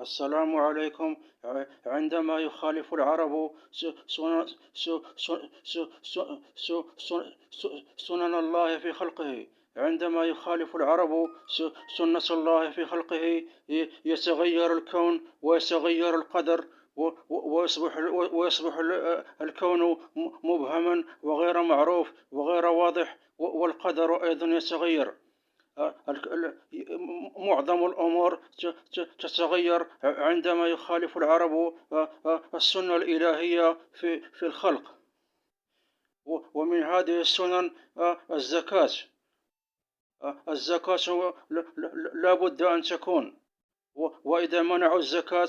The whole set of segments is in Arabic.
السلام عليكم. عندما يخالف العرب سنن سنن الله في خلقه، عندما يخالف العرب سنة الله في خلقه، يتغير الكون ويتغير القدر، ويصبح الكون مبهما وغير معروف وغير واضح، والقدر أيضا يتغير. معظم الأمور تتغير عندما يخالف العرب السنة الإلهية في الخلق. ومن هذه السنن الزكاة. الزكاة لا بد أن تكون، وإذا منعوا الزكاة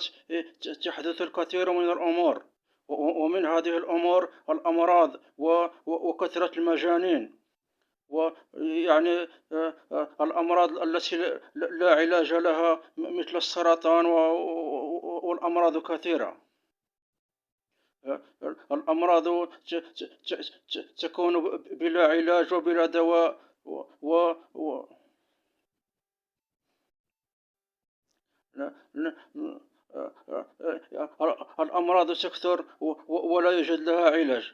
تحدث الكثير من الأمور، ومن هذه الأمور الأمراض وكثرة المجانين، ويعني الأمراض التي لا علاج لها مثل السرطان والأمراض كثيرة. الأمراض تكون بلا علاج وبلا دواء، و و الأمراض تكثر ولا يوجد لها علاج،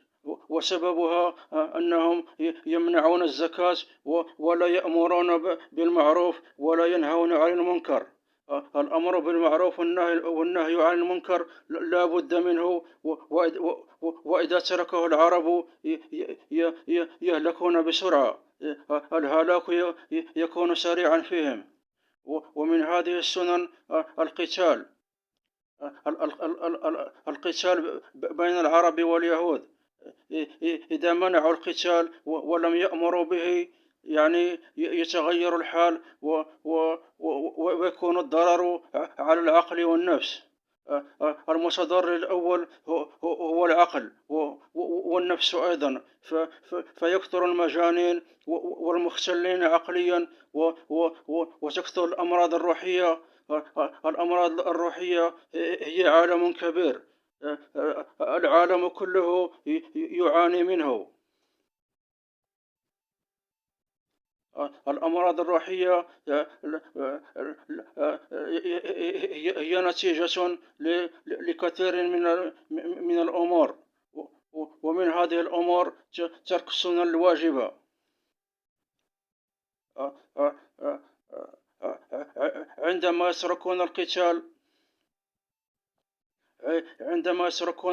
وسببها أنهم يمنعون الزكاة ولا يأمرون بالمعروف ولا ينهون عن المنكر. الأمر بالمعروف والنهي عن المنكر لا بد منه، وإذا تركه العرب يهلكون بسرعة. الهلاك يكون سريعا فيهم. ومن هذه السنن القتال. القتال بين العرب واليهود، إذا منعوا القتال ولم يأمروا به، يعني يتغير الحال ويكون الضرر على العقل والنفس. المتضرر الأول هو العقل والنفس أيضا، فيكثر المجانين والمختلين عقليا، وتكثر الأمراض الروحية. الأمراض الروحية هي عالم كبير، العالم كله يعاني منه. الأمراض الروحية هي نتيجة لكثير من الأمور، ومن هذه الأمور ترك السنن الواجبة. عندما يتركون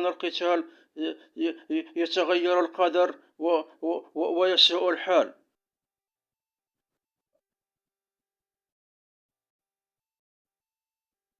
القتال يتغير القدر ويسوء الحال.